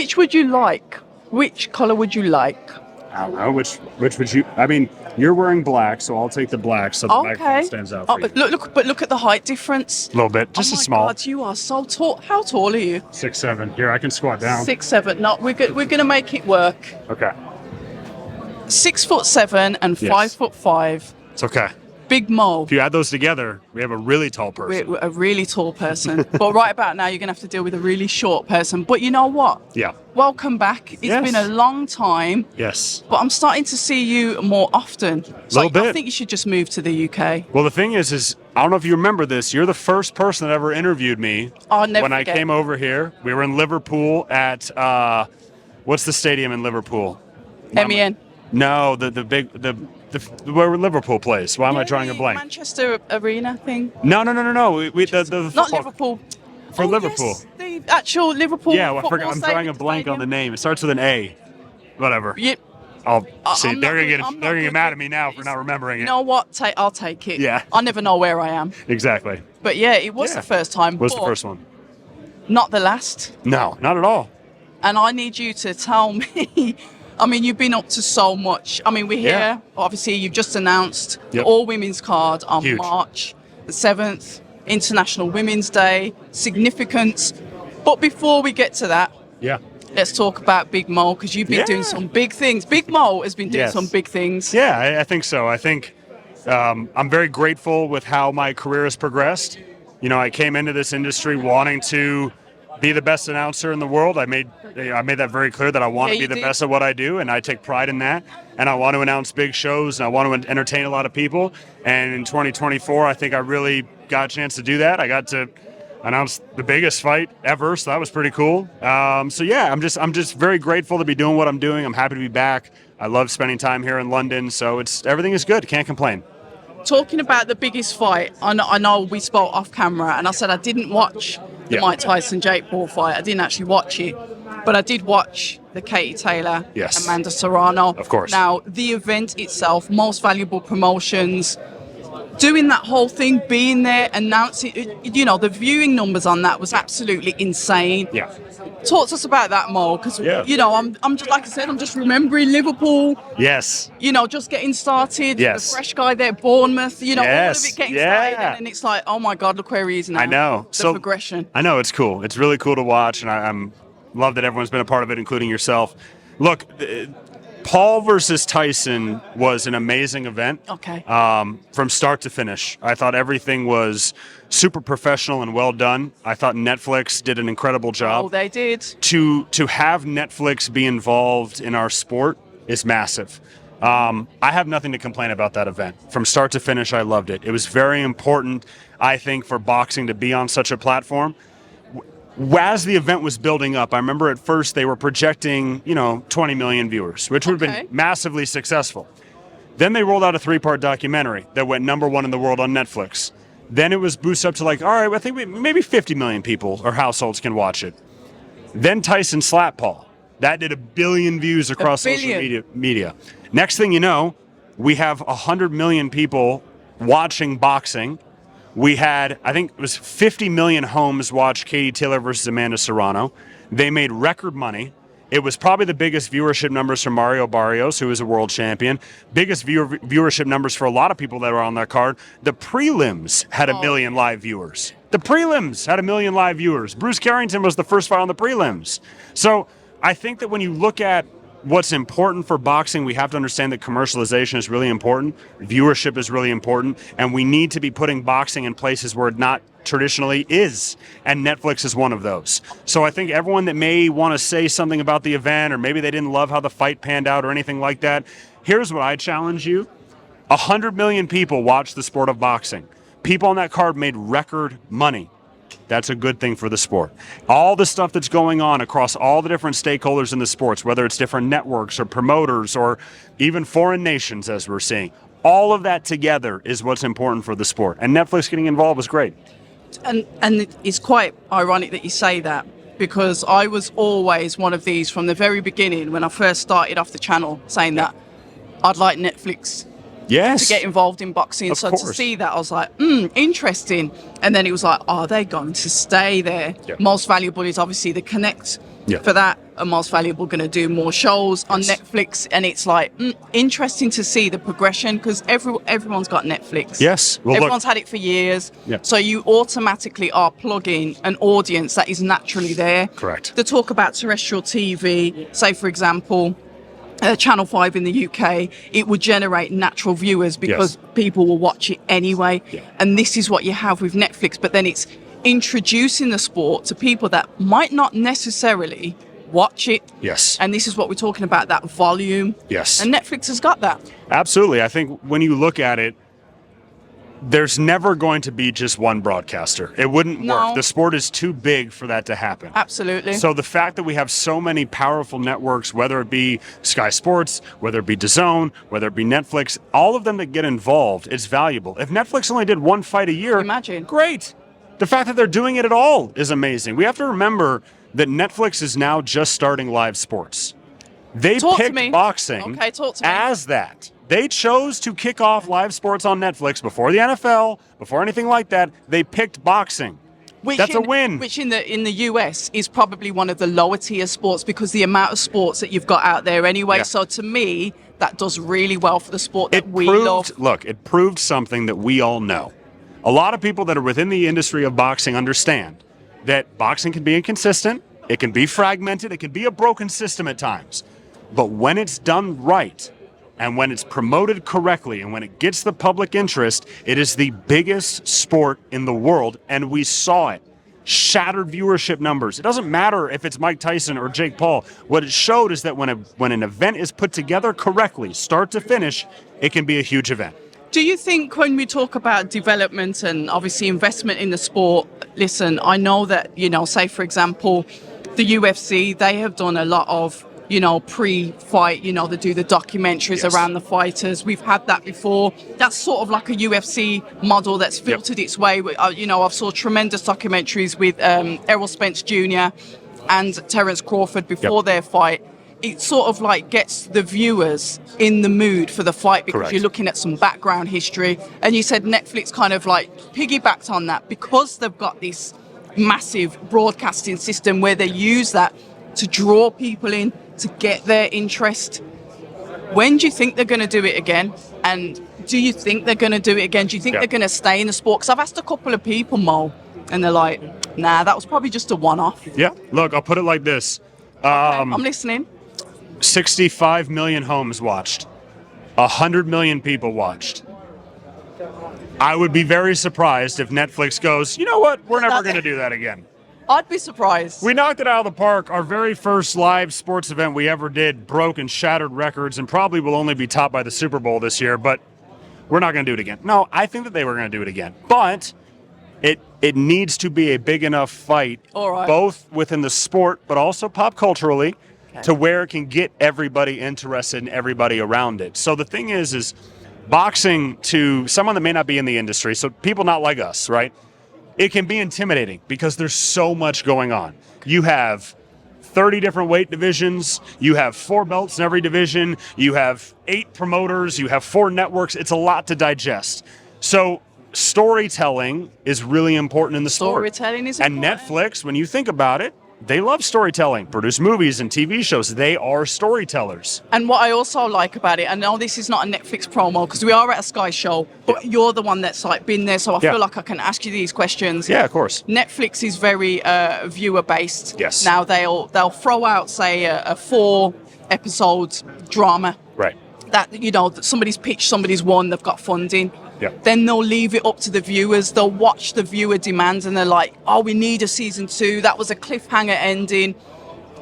Which would you like? Which color would you like? I don't know. Which would you? I mean, you're wearing black, so I'll take the black so the microphone stands out for you. But look at the height difference. A little bit, just a small. Oh my God, you are so tall. How tall are you? 6'7". Here, I can squat down. 6'7". No, we're gonna make it work. Okay. 6'7" and 5'5". It's okay. Big Mo. If you add those together, we have a really tall person. We're a really tall person. But right about now, you're going to have to deal with a really short person. But you know what? Yeah. Welcome back. It's been a long time. Yes. But I'm starting to see you more often. Little bit. I think you should just move to the UK. Well, the thing is I don't know if you remember this. You're the first person that ever interviewed me. I'll never when forget. I came over here. We were in Liverpool at, what's the stadium in Liverpool? MEN. No, where Liverpool plays. Why am I drawing a blank? Manchester Arena thing. No. The Not Liverpool. For Liverpool. Yes, the actual Liverpool. Yeah, well, football I'm drawing a blank on the name. It starts with an A. Whatever. Yep. I'll see. I'm They're not gonna get mad at me now for not remembering it. You know what? I'll take it. Yeah. I never know where I am. Exactly. But yeah, it was the first time. Was the first one? Not the last. No, not at all. And I need you to tell me. I mean, you've been up to so much. I mean, we're here. Yeah. Obviously, you've just announced the all-women's card on March the 7th, International Women's Day, significance. But before we get to that, let's talk about Big Mo, because you've been doing some big things. Big Mo has been doing some big things. Yeah, I think so. I think I'm very grateful with how my career has progressed. You know, I came into this industry wanting to be the best announcer in the world. I made that very clear that I want to be the best at what I do, and I take pride in that. And I want to announce big shows, and I want to entertain a lot of people. And in 2024, I think I really got a chance to do that. I got to announce the biggest fight ever, so that was pretty cool. So yeah, I'm just very grateful to be doing what I'm doing. I'm happy to be back. I love spending time here in London, so everything is good. Can't complain. Talking about the biggest fight, I know we spoke off camera, and I said I didn't watch the Mike Tyson-Jake Paul fight. I didn't actually watch it, but I did watch the Katie Taylor, Amanda Serrano. Of course. Now, the event itself, most valuable promotions, doing that whole thing, being there, announcing, you know, the viewing numbers on that was absolutely insane. Yeah. Talk to us about that, Mo, because, you know, I'm just, like I said, I'm just remembering Liverpool. Yes. You know, just getting started. Yes. The fresh guy there, Bournemouth, you know, all of it getting started. And then it's like, oh my God, look where he is now. I know. The progression. I know, it's cool. It's really cool to watch, and I'm love that everyone's been a part of it, including yourself. Look, Paul versus Tyson was an amazing event. Okay. From start to finish. I thought everything was super professional and well done. I thought Netflix did an incredible job. Oh, they did. To have Netflix be involved in our sport is massive. I have nothing to complain about that event. From start to finish, I loved it. It was very important, I think, for boxing to be on such a platform. As the event was building up, I remember at first they were projecting, 20 million viewers, which would have been massively successful. Then they rolled out a 3-part documentary that went #1 in the world on Netflix. Then it was boosted up to all right, I think maybe 50 million people or households can watch it. Then Tyson slapped Paul. That did 1 billion views across social media. Next thing you know, we have 100 million people watching boxing. We had, I think it was 50 million homes watch Katie Taylor versus Amanda Serrano. They made record money. It was probably the biggest viewership numbers for Mario Barrios, who is a world champion. Biggest viewership numbers for a lot of people that were on that card. The prelims had 1 million live viewers. The prelims had 1 million live viewers. Bruce Carrington was the first fight on the prelims. So I think that when you look at what's important for boxing, we have to understand that commercialization is really important. Viewership is really important. And we need to be putting boxing in places where it not traditionally is. And Netflix is one of those. So I think everyone that may want to say something about the event, or maybe they didn't love how the fight panned out or anything like that, here's what I challenge you. 100 million people watch the sport of boxing. People on that card made record money. That's a good thing for the sport. All the stuff that's going on across all the different stakeholders in the sports, whether it's different networks or promoters or even foreign nations, as we're seeing, all of that together is what's important for the sport. And Netflix getting involved was great. And it's quite ironic that you say that, because I was always one of these from the very beginning when I first started off the channel, saying that I'd like Netflix to get involved in boxing. So to see that, I was like, interesting. And then it was like, are they going to stay there? Most valuable is obviously the Connect for that, and Most Valuable going to do more shows on Netflix, and it's like interesting to see the progression because everyone's got Netflix. Yes, well, everyone's had it for years. So you automatically are plugging an audience that is naturally there. Correct. To talk about terrestrial TV, say for example, Channel 5 in the UK, it would generate natural viewers because people will watch it anyway. And this is what you have with Netflix, but then it's introducing the sport to people that might not necessarily watch it. Yes. And this is what we're talking about, that volume. Yes. And Netflix has got that. Absolutely. I think when you look at it, there's never going to be just one broadcaster. It wouldn't work. The sport is too big for that to happen. Absolutely. So the fact that we have so many powerful networks, whether it be Sky Sports, whether it be DAZN, whether it be Netflix, all of them that get involved, it's valuable. If Netflix only did one fight a year, imagine. Great. The fact that they're doing it at all is amazing. We have to remember that Netflix is now just starting live sports. They picked boxing as that. They chose to kick off live sports on Netflix before the NFL, before anything like that. They picked boxing. That's a win. Which in the US is probably one of the lower tier sports because the amount of sports that you've got out there anyway. So to me, that does really well for the sport that we love. Look, it proved something that we all know. A lot of people that are within the industry of boxing understand that boxing can be inconsistent, it can be fragmented, it can be a broken system at times. But when it's done right, and when it's promoted correctly, and when it gets the public interest, it is the biggest sport in the world, and we saw it. Shattered viewership numbers. It doesn't matter if it's Mike Tyson or Jake Paul. What it showed is that when an event is put together correctly, start to finish, it can be a huge event. Do you think when we talk about development and obviously investment in the sport, listen, I know that, say for example, the UFC, they have done a lot of, pre-fight, they do the documentaries around the fighters. We've had that before. That's sort of like a UFC model that's filtered its way. I've saw tremendous documentaries with Errol Spence Jr. and Terence Crawford before their fight. It sort of like gets the viewers in the mood for the fight because you're looking at some background history. And you said Netflix kind of like piggybacked on that because they've got this massive broadcasting system where they use that to draw people in, to get their interest. When do you think they're going to do it again? And do you think they're going to do it again? Do you think they're going to stay in the sport? Because I've asked a couple of people, Mo, and they're like, nah, that was probably just a one-off. Yeah, look, I'll put it like this. I'm listening. 65 million homes watched. 100 million people watched. I would be very surprised if Netflix goes, you know what, we're never going to do that again. I'd be surprised. We knocked it out of the park. Our very first live sports event we ever did broke and shattered records and probably will only be topped by the Super Bowl this year, but we're not going to do it again. No, I think that they were going to do it again. But it needs to be a big enough fight, both within the sport but also pop culturally, to where it can get everybody interested and everybody around it. So the thing is boxing to someone that may not be in the industry, so people not like us, right? It can be intimidating because there's so much going on. You have 30 different weight divisions. You have 4 belts in every division. You have 8 promoters. You have 4 networks. It's a lot to digest. So storytelling is really important in the sport. Storytelling is important. And Netflix, when you think about it, they love storytelling, produce movies and TV shows. They are storytellers. And what I also like about it, I know this is not a Netflix promo because we are at a Sky show, but you're the one that's like been there, so I feel like I can ask you these questions. Yeah, of course. Netflix is very viewer based. Yes. Now they'll throw out, say, a 4-episode drama. Right. That somebody's pitched, somebody's won, they've got funding. Yeah. Then they'll leave it up to the viewers. They'll watch the viewer demands and they're like, oh, we need a season 2. That was a cliffhanger ending.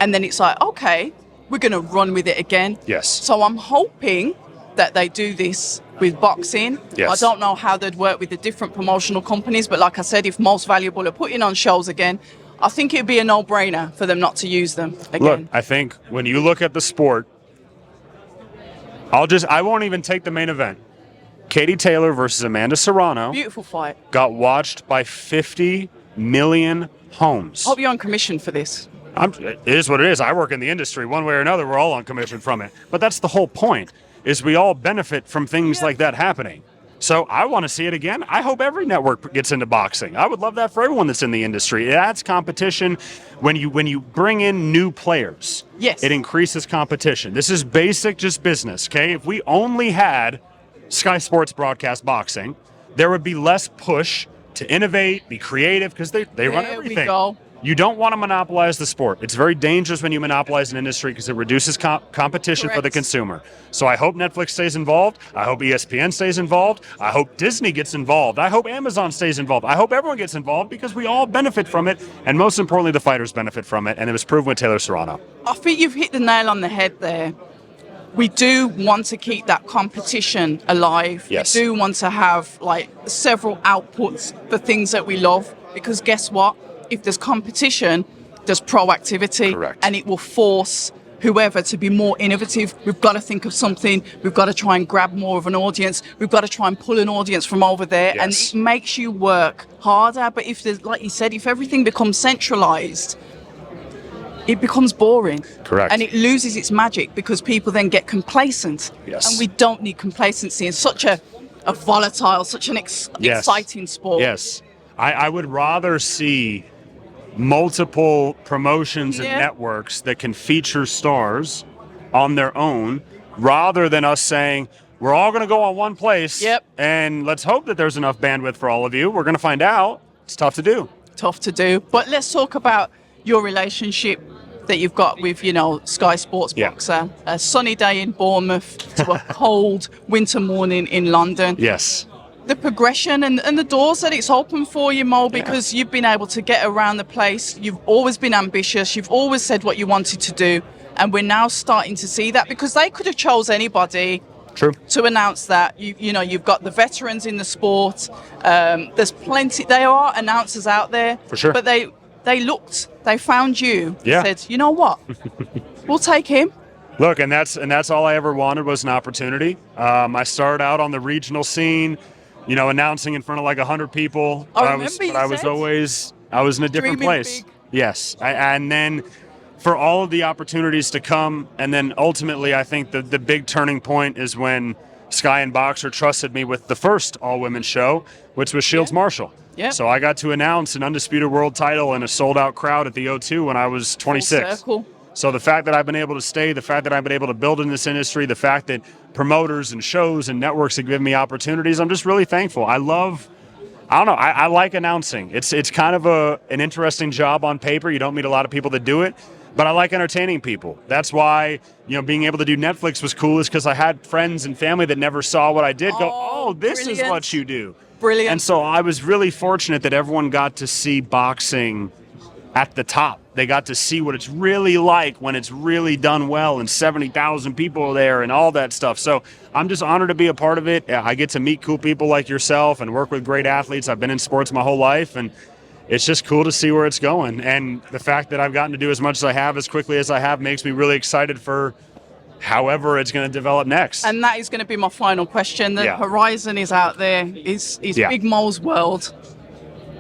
And then it's like, okay, we're going to run with it again. Yes. So I'm hoping that they do this with boxing. Yes. I don't know how they'd work with the different promotional companies, but like I said, if Most Valuable are putting on shows again, I think it'd be a no-brainer for them not to use them again. Look, I think when you look at the sport, I won't even take the main event. Katie Taylor versus Amanda Serrano. Beautiful fight. Got watched by 50 million homes. I hope you're on commission for this. It is what it is. I work in the industry. One way or another, we're all on commission from it. But that's the whole point, is we all benefit from things like that happening. So I want to see it again. I hope every network gets into boxing. I would love that for everyone that's in the industry. It adds competition. When you bring in new players, yes, it increases competition. This is basic just business, okay? If we only had Sky Sports broadcast boxing, there would be less push to innovate, be creative, because they run everything. We go. You don't want to monopolize the sport. It's very dangerous when you monopolize an industry because it reduces competition Correct. for the consumer. So I hope Netflix stays involved. I hope ESPN stays involved. I hope Disney gets involved. I hope Amazon stays involved. I hope everyone gets involved because we all benefit from it. And most importantly, the fighters benefit from it. And it was proven with Taylor Serrano. I think you've hit the nail on the head there. We do want to keep that competition alive. Yes. We do want to have like several outputs for things that we love, because guess what? If there's competition, there's proactivity. Correct. And it will force whoever to be more innovative. We've got to think of something. We've got to try and grab more of an audience. We've got to try and pull an audience from over there. Yes. And it makes you work harder. But if there's, like you said, if everything becomes centralized, it becomes boring. Correct. And it loses its magic because people then get complacent. Yes. And we don't need complacency in such a volatile, such an exciting sport. Yes. I would rather see multiple promotions and networks that can feature stars on their own rather than us saying, we're all going to go on one place and let's hope that there's enough bandwidth for all of you. We're going to find out. It's tough to do. Tough to do. But let's talk about your relationship that you've got with, Sky Sports Boxer. A sunny day in Bournemouth to a cold winter morning in London. Yes. The progression and the doors that it's opened for you, Mo, because you've been able to get around the place. You've always been ambitious. You've always said what you wanted to do. And we're now starting to see that, because they could have chose anybody to announce that. You've got the veterans in the sport. There's plenty. There are announcers out there. For sure. But they found you, Yeah. said, you know what? We'll take him. Look, and that's all I ever wanted was an opportunity. I started out on the regional scene, announcing in front of like 100 people. I was in a different place. Big. Yes. And then for all of the opportunities to come, and then ultimately I think the big turning point is when Sky and Boxer trusted me with the first all-women show, which was Shields Marshall. Yeah. So I got to announce an undisputed world title in a sold-out crowd at the O2 when I was 26. Full circle. So the fact that I've been able to stay, the fact that I've been able to build in this industry, the fact that promoters and shows and networks have given me opportunities, I'm just really thankful. I like announcing. It's kind of an interesting job on paper. You don't meet a lot of people that do it, but I like entertaining people. That's why, being able to do Netflix was cool, is because I had friends and family that never saw what I did this brilliant. is what you do. Brilliant. And so I was really fortunate that everyone got to see boxing at the top. They got to see what it's really like when it's really done well and 70,000 people are there and all that stuff. So I'm just honored to be a part of it. I get to meet cool people like yourself and work with great athletes. I've been in sports my whole life, and it's just cool to see where it's going. And the fact that I've gotten to do as much as I have, as quickly as I have, makes me really excited for however it's going to develop next. And that is going to be my final question. The horizon is out there. It's Big Mo's world.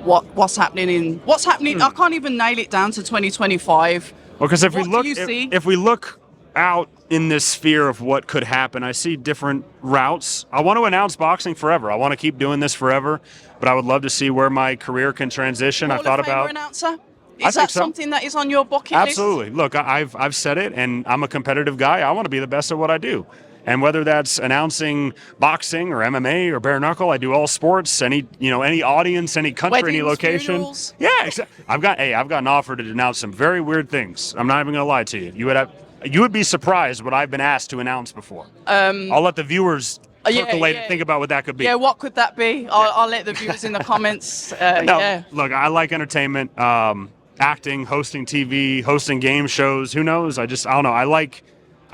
What's happening? I can't even nail it down to 2025. Well, because if we look out in this sphere of what could happen, I see different routes. I want to announce boxing forever. I want to keep doing this forever, but I would love to see where my career can transition. Hall of Famer announcer? Is that something that is on your bucket list? Absolutely. Look, I've said it, and I'm a competitive guy. I want to be the best at what I do. And whether that's announcing boxing or MMA or bare knuckle, I do all sports, any audience, any country, Weddings, any location. funerals. Yeah, exactly. I've gotten offered to announce some very weird things. I'm not even going to lie to you. You would be surprised what I've been asked to announce before. I'll let the viewers percolate and think about what that could be. Yeah, what could that be? I'll let the viewers in the comments. Look, I like entertainment, acting, hosting TV, hosting game shows. Who knows? I don't know.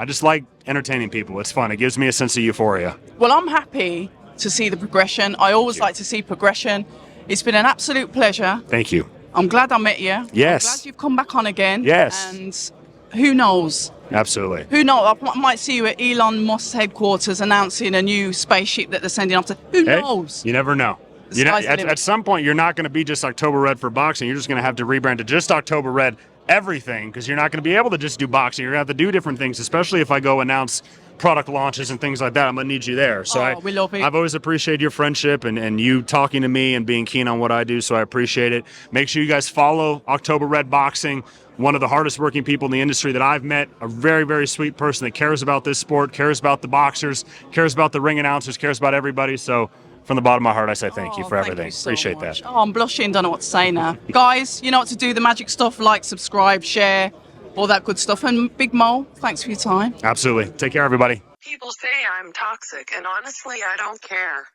I just like entertaining people. It's fun. It gives me a sense of euphoria. Well, I'm happy to see the progression. I always like to see progression. It's been an absolute pleasure. Thank you. I'm glad I met you. Yes. I'm glad you've come back on again. Yes. And who knows? Absolutely. Who knows? I might see you at Elon Musk's headquarters announcing a new spaceship that they're sending off to. Who knows? You never know. At some point, you're not going to be just October Red for boxing. You're just going to have to rebrand to just October Red everything, because you're not going to be able to just do boxing. You're going to have to do different things, especially if I go announce product launches and things like that, I'm gonna need you there. So we love it. I've always appreciated your friendship and you talking to me and being keen on what I do, so I appreciate it. Make sure you guys follow October Red Boxing, one of the hardest working people in the industry that I've met, a very, very sweet person that cares about this sport, cares about the boxers, cares about the ring announcers, cares about everybody. So from the bottom of my heart, I say thank you for everything. You so Appreciate much. that. Oh, I'm blushing, don't know what to say now. Guys, you know what to do, the magic stuff, like, subscribe, share, all that good stuff. And Big Mo, thanks for your time. Absolutely. Take care, everybody. People say I'm toxic, and honestly, I don't care.